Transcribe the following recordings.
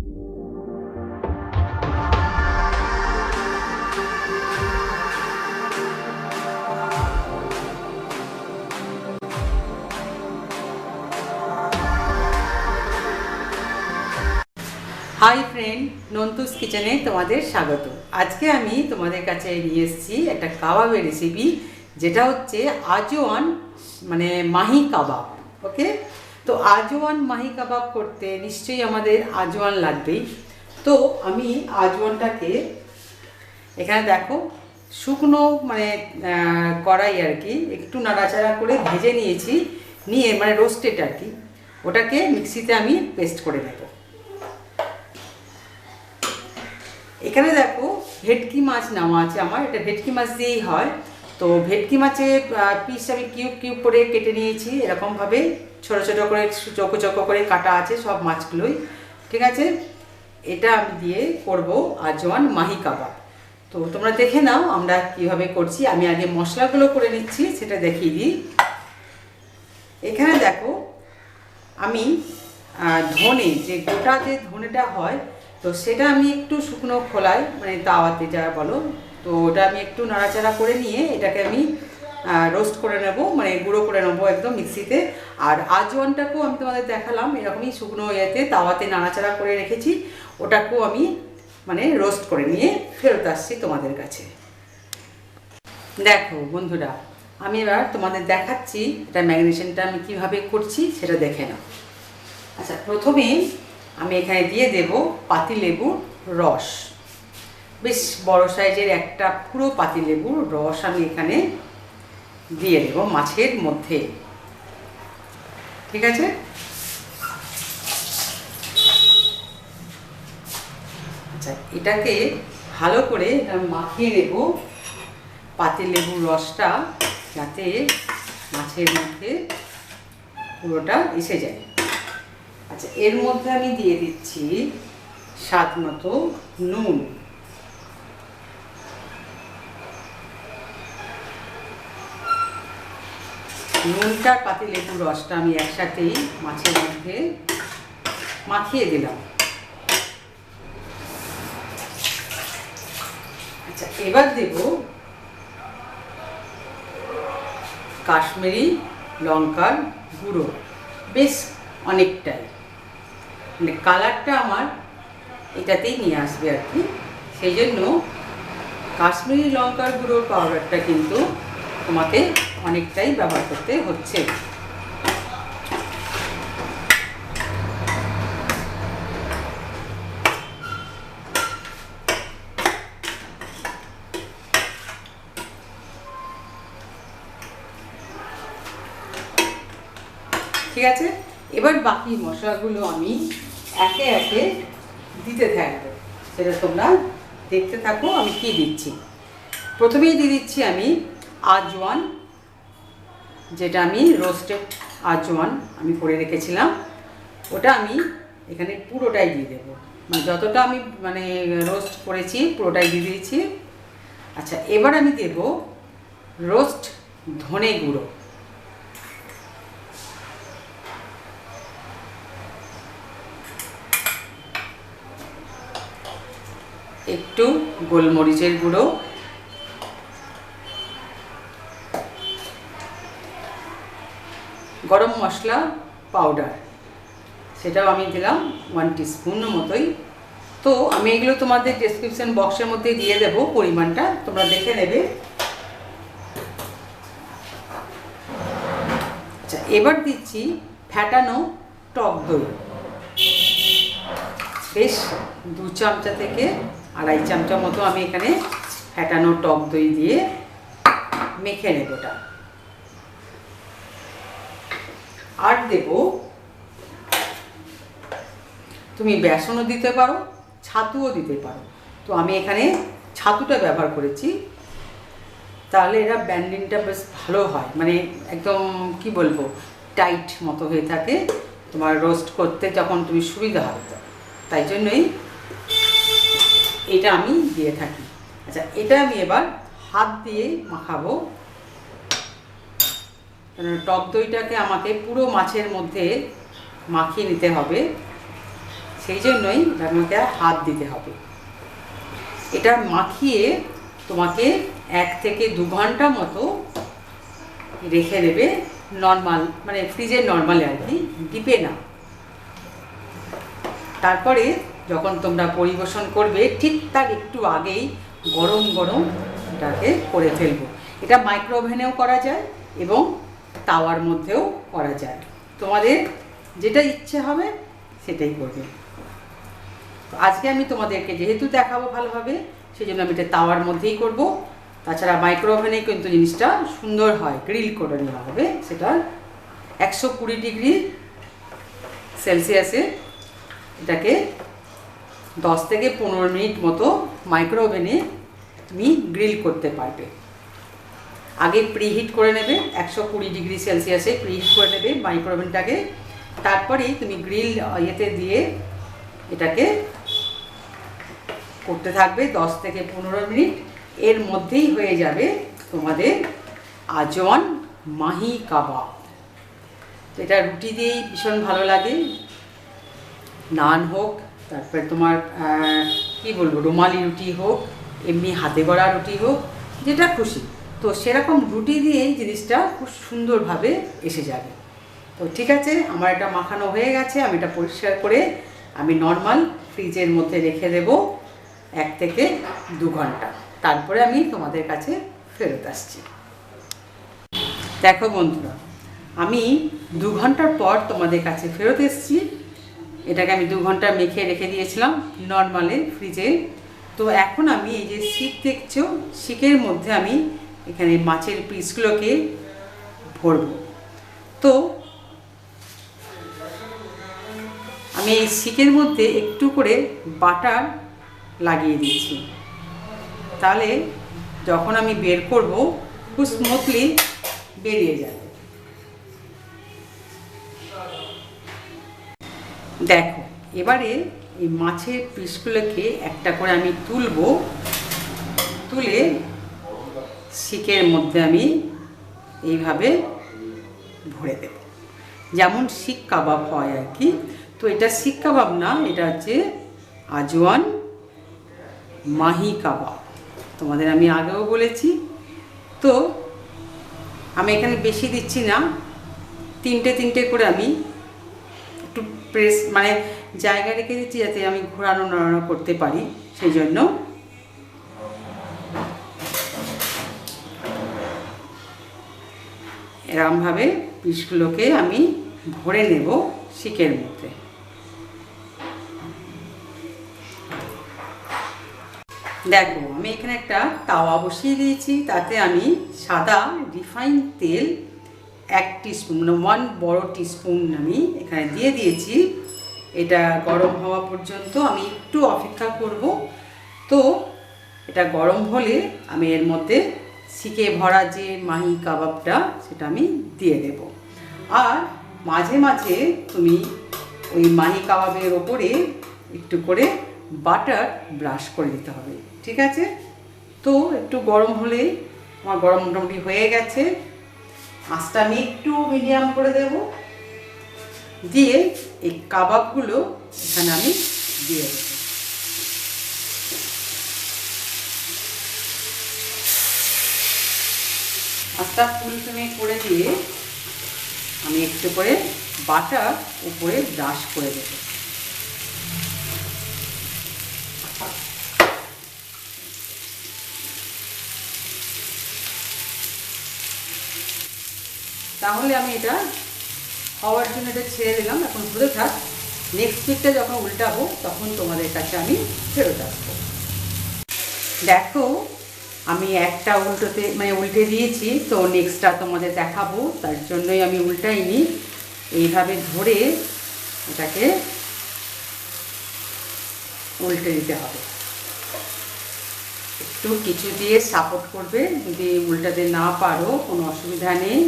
Hi friend, নন্তুস কিচেনে তোমাদের স্বাগত। আজকে আমি তোমাদের কাছে নিয়ে এসেছি একটা কাবাবের রেসিপি, যেটা হচ্ছে আজওয়ান মানে মাহি কাবাব। ওকে, তো আজওয়ান মাহি কাবাব করতে নিশ্চয়ই আমাদের আজওয়ান লাগবেই। তো আমি আজওয়ানটাকে এখানে দেখো শুকনো মানে কড়াই আর কি একটু নাড়াচাড়া করে ভেজে নিয়েছি, নিয়ে মানে রোস্টেড আর কি, ওটাকে মিক্সিতে আমি পেস্ট করে নেব। এখানে দেখো ভেটকি মাছ নেওয়া আছে আমার, এটা ভেটকি মাছ দিয়েই হয়। তো ভেটকি মাছের পিস আমি কিউব কিউব করে কেটে নিয়েছি, এরকমভাবে ছোটো ছোটো করে চৌকো চৌকো করে কাটা আছে সব মাছগুলোই। ঠিক আছে, এটা আমি দিয়ে করব আজওয়ান মাহি কাবাব। তো তোমরা দেখে নাও আমরা কিভাবে করছি। আমি আগে মশলাগুলো করে নিচ্ছি, সেটা দেখিয়ে দিই। এখানে দেখো আমি ধনে, যে গোটা যে ধনেটা হয়, তো সেটা আমি একটু শুকনো খোলায় মানে তাওয়াতে যা বলো, তো ওটা আমি একটু নাড়াচাড়া করে নিয়ে এটাকে আমি রোস্ট করে নেব, মানে গুঁড়ো করে নেবো একদম মিক্সিতে। আর আজওয়ানটাকেও আমি তোমাদের দেখালাম এরকমই শুকনো ইয়েতে তাওয়াতে নাড়াচাড়া করে রেখেছি, ওটাকেও আমি মানে রোস্ট করে নিয়ে ফেরত আসছি তোমাদের কাছে। দেখো বন্ধুরা, আমি এবার তোমাদের দেখাচ্ছি এটা ম্যারিনেশনটা আমি কিভাবে করছি, সেটা দেখে নাও। আচ্ছা, প্রথমে আমি এখানে দিয়ে দেব পাতিলেবুর রস, বেশ বড় সাইজের একটা পুরো পাতিলেবুর রস আমি এখানে দিয়ে দেব মাছের মধ্যে। ঠিক আছে, আচ্ছা এটাকে ভালো করে মাখিয়ে নেব পাতিলেবুর রসটা, যাতে মাছের মধ্যে পুরোটা এসে যায়। আচ্ছা, এর মধ্যে আমি দিয়ে দিচ্ছি স্বাদ মতো নুন। নুনটা পাতিলেবুর রসটা আমি একসাথেই মাছের মধ্যে মাখিয়ে দিলাম। আচ্ছা, এবার দেব কাশ্মীরি লঙ্কার গুঁড়ো, বেশ অনেকটাই, মানে কালারটা আমার এটাতেই নিয়ে আসবে আর কি, সেই জন্য কাশ্মীরি লঙ্কার গুঁড়োর পাউডারটা কিন্তু তোমাকে অনেকটাই ব্যবহার করতে হচ্ছে। ঠিক আছে, এবার বাকি মশলাগুলো আমি একে একে দিতে থাকবো, সেটা তোমরা দেখতে থাকো আমি কি দিচ্ছি। প্রথমেই দিয়ে দিচ্ছি আমি আজওয়ান, যেটা আমি রোস্টেড আজওয়ান আমি করে রেখেছিলাম, ওটা আমি এখানে পুরোটাই দিয়ে দেবো, মানে যতটা আমি মানে রোস্ট করেছি পুরোটাই দিয়ে দিয়েছি। আচ্ছা, এবার আমি দেব রোস্ট ধনে গুঁড়ো, একটু গোলমরিচের গুঁড়ো, গরম মশলা পাউডার, সেটাও আমি দিলাম 1 টিস্পুন মতোই। তো আমি এগুলো তোমাদের ডেসক্রিপশন বক্সের মধ্যে দিয়ে দেব, পরিমাণটা তোমরা দেখে নেবে। আচ্ছা, এবার দিচ্ছি ফ্যাটানো টক দই, বেশ 2 চামচা থেকে 2.5 চামচা মতো আমি এখানে ফ্যাটানো টক দই দিয়ে মেখে নেব ওটা। আর দেব, তুমি বেসনও দিতে পারো, ছাতুও দিতে পারো, তো আমি এখানে ছাতুটা ব্যবহার করেছি, তাহলে এরা ব্যান্ডিংটা বেশ ভালো হয়, মানে একদম কি বলবো টাইট মতো হয়ে থাকে, তোমার রোস্ট করতে যখন তুমি সুবিধা হবে, তাই জন্যই এটা আমি দিয়ে থাকি। আচ্ছা, এটা আমি এবার হাত দিয়ে মাখাবো, কারণ টক দইটাকে আমাকে পুরো মাছের মধ্যে মাখিয়ে নিতে হবে, সেই জন্যই এটার মধ্যে হাত দিতে হবে। এটা মাখিয়ে তোমাকে 1 থেকে 2 ঘন্টা মতো রেখে দেবে, নর্মাল মানে ফ্রিজের নর্মালে আর কি, ডিপে না। তারপরে যখন তোমরা পরিবেশন করবে ঠিক তার একটু আগেই গরম গরম এটাকে করে ফেলবো। এটা মাইক্রো ওভেনেও করা যায় এবং তাওয়ার মধ্যেও করা যায়, তোমাদের যেটা ইচ্ছে হবে সেটাই করবে। আজকে আমি তোমাদেরকে যেহেতু দেখাবো ভালোভাবে, সেই জন্য আমি এটা তাওয়ার মধ্যেই করব। তাছাড়া মাইক্রো ওভেনে কিন্তু জিনিসটা সুন্দর হয়, গ্রিল করে নেওয়া হবে। সেটা 120 ডিগ্রি সেলসিয়াসে এটাকে 10 থেকে 15 মিনিট মতো মাইক্রো ওভেনে তুমি গ্রিল করতে পারবে। আগে প্রিহিট করে নেবে, 120 ডিগ্রি সেলসিয়াসে প্রিহিট করে নেবে মাইক্রো ওভেনটাকে। তারপরেই তুমি গ্রিল ইয়েতে দিয়ে এটাকে করতে থাকবে 10 থেকে 15 মিনিট। এর মধ্যেই হয়ে যাবে তোমাদের আজওয়ান মাহি কাবাব। এটা রুটি দিয়েই ভীষণ ভালো লাগে, নান হোক, তারপরে তোমার কি বলবো, রুমালি রুটি হোক, এমনি হাতে গড়া রুটি হোক, যেটা খুশি। তো সেরকম রুটি দিয়েই জিনিসটা খুব সুন্দরভাবে এসে যাবে। তো ঠিক আছে, আমার এটা মাখানো হয়ে গেছে। আমি এটা পরিষ্কার করে আমি নর্মাল ফ্রিজের মধ্যে রেখে দেব 1 থেকে 2 ঘন্টা। তারপরে আমি তোমাদের কাছে ফেরত আসছি। দেখো বন্ধুরা, আমি 2 ঘন্টার পর তোমাদের কাছে ফেরত এসেছি। এটাকে আমি 2 ঘন্টা মেখে রেখে দিয়েছিলাম নর্মালে ফ্রিজে। তো এখন আমি এই যে শিক দেখছো, শিকের মধ্যে আমি এখানে মাছের পিসগুলোকে ভরব। তো আমি এই শিকের মধ্যে একটু করে বাটার লাগিয়ে দিচ্ছি, তাহলে যখন আমি বের করব খুব স্মুথলি বেরিয়ে যাবে। দেখো, এবারে এই মাছের পিসগুলোকে একটা করে আমি তুলবো, তুলে শিকের মধ্যে আমি এইভাবে ভরে দেব, যেমন শিক কাবাব হয় আর কি। তো এটা শিক কাবাব না, এটা হচ্ছে আজওয়ান মাহি কাবাব, তোমাদের আমি আগেও বলেছি। তো আমি এখানে বেশি দিচ্ছি না, 3টে করে আমি একটু প্রেস মানে জায়গা রেখে দিচ্ছি যাতে আমি ঘোরানো নড়ানো করতে পারি, সেই জন্য। এরকমভাবে পিসগুলোকে আমি ভরে নেব শিকের মধ্যে। দেখো, আমি এখানে একটা তাওয়া বসিয়ে দিয়েছি, তাতে আমি সাদা রিফাইন তেল 1 টিস্পুন মানে 1 বড় টিস্পুন আমি এখানে দিয়ে দিয়েছি। এটা গরম হওয়া পর্যন্ত আমি একটু অপেক্ষা করব। তো এটা গরম হলে আমি এর মধ্যে শিকে ভরা যে মাহি কাবাবটা সেটা আমি দিয়ে দেব। আর মাঝে মাঝে তুমি ওই মাহি কাবাবের ওপরে একটু করে বাটার ব্রাশ করে দিতে হবে, ঠিক আছে? তো একটু গরম হলে, আমার গরম মোটামুটি হয়ে গেছে, আঁচটা আমি একটু মিডিয়াম করে দেব, দিয়ে এই কাবাবগুলো এখানে আমি দিয়ে দেব। আঁচটা ফুল ফ্লেমে করে দিয়ে আমি একটু করে বাটার উপরে ব্রাশ করে দেব। তাহলে আমি এটা হওয়ার জন্য এটা ছেড়ে দিলাম, এখন হতে থাক। নেক্সট উইকটা যখন উল্টাবো তখন তোমাদের কাছে আমি ফেরত আসবো। দেখো, আমি একটা উল্টে দিয়েছি, তো নেক্সটটা তোমাদের দেখাবো, তার জন্যই আমি উল্টাইনি। এইভাবে ধরে এটাকে উল্টে দিতে হবে, একটু কিছু দিয়ে সাপোর্ট করবে। যদি উল্টাতে না পারো কোনো অসুবিধা নেই।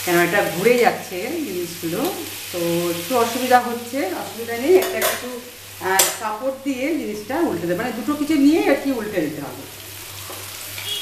কেন এটা ঘুরে যাচ্ছে জিনিসগুলো, তো একটু অসুবিধা হচ্ছে, অসুবিধা নেই। একটা একটু সাপোর্ট দিয়ে জিনিসটা উল্টে দেবে, মানে দুটো কিছু নিয়ে আর কি উল্টে দিতে হবে।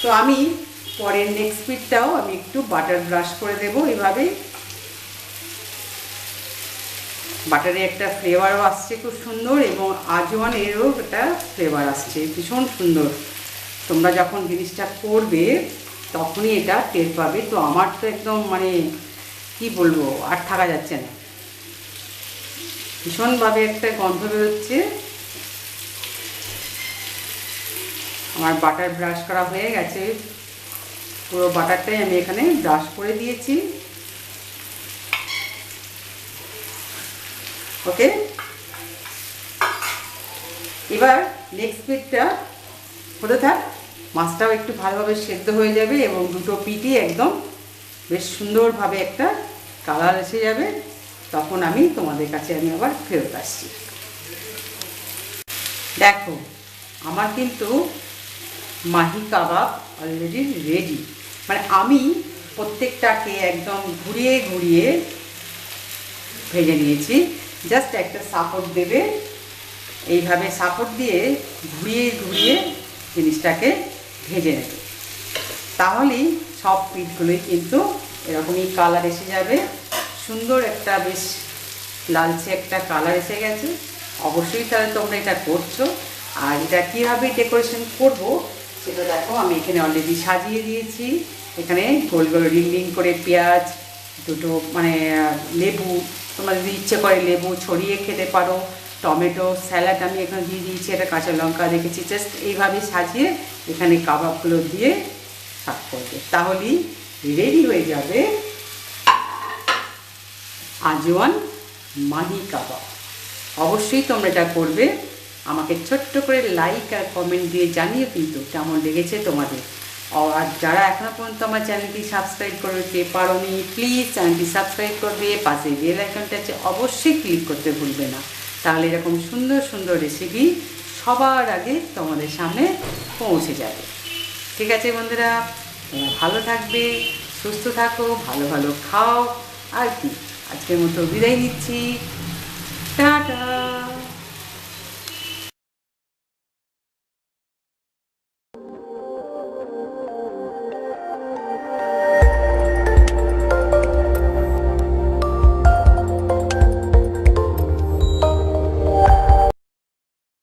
তো আমি পরের নেক্সট পিঠটাও আমি একটু বাটার ব্রাশ করে দেবো এভাবে। বাটারে একটা ফ্লেভারও আসছে খুব সুন্দর, এবং আজওয়ানেরও একটা ফ্লেভার আসছে ভীষণ সুন্দর। তোমরা যখন জিনিসটা করবে তখনই এটা টের পাবে। তো আমার তো একদম মানে কি বলবো, আর থাকা যাচ্ছে না, ভীষণভাবে একটা গন্ধ বেরোচ্ছে। আমার বাটার ব্রাশ করা হয়ে গেছে, পুরো বাটারটাই আমি এখানে ব্রাশ করে দিয়েছি। ওকে, এবার নেক্সট পিঠটা হতে থাক, মাছটাও একটু ভালোভাবে সেদ্ধ হয়ে যাবে এবং দুটো পিঠই একদম বেশ সুন্দরভাবে একটা কালার এসে যাবে। তখন আমি তোমাদের কাছে আমি আবার ফেরত আসছি। দেখো আমার কিন্তু মাহি কাবাব অলরেডি রেডি। মানে আমি প্রত্যেকটাকে একদম ঘুরিয়ে ঘুরিয়ে ভেজে নিয়েছি। জাস্ট একটা সাপোর্ট দেবে, এইভাবে সাপোর্ট দিয়ে ঘুরিয়ে ঘুরিয়ে জিনিসটাকে ভেজে নেবে, তাহলেই সব পিঠগুলোই কিন্তু এরকমই কালার এসে যাবে। সুন্দর একটা বেশ লালচে একটা কালার এসে গেছে। অবশ্যই তাহলে তোমরা এটা করছো। আর এটা কীভাবে ডেকোরেশন করব সেটা দেখো, আমি এখানে অলরেডি সাজিয়ে দিয়েছি। এখানে গোল গোল রিং রিং করে পেঁয়াজ, দুটো মানে লেবু, তোমরা যদি ইচ্ছে করে লেবু ছড়িয়ে খেতে পারো, টমেটো স্যালাড আমি এখানে দিয়ে দিয়েছি, একটা কাঁচা লঙ্কা রেখেছি। জাস্ট এইভাবে সাজিয়ে এখানে কাবাবগুলো দিয়ে সার্ভ করবে, তাহলেই রেডি হয়ে যাবে আজওয়ান মাহি কাবাব। অবশ্যই তোমরা এটা করবে। আমাকে ছোট্ট করে লাইক আর কমেন্ট দিয়ে জানিয়ে কিন্তু কেমন লেগেছে তোমাদের। আর যারা এখনও পর্যন্ত আমার চ্যানেলটি সাবস্ক্রাইব করতে পারোনি, প্লিজ চ্যানেলটি সাবস্ক্রাইব করবে, পাশে বেল আইকনটা আছে অবশ্যই ক্লিক করতে ভুলবে না। তাহলে এরকম সুন্দর সুন্দর রেসিপি সবার আগে তোমাদের সামনে পৌঁছে যাবে। ঠিক আছে বন্ধুরা, তোমরা ভালো থাকবে, সুস্থ থাকো, ভালো ভালো খাও। আর কি, আজকের মতো বিদায় নিচ্ছি, টাটা।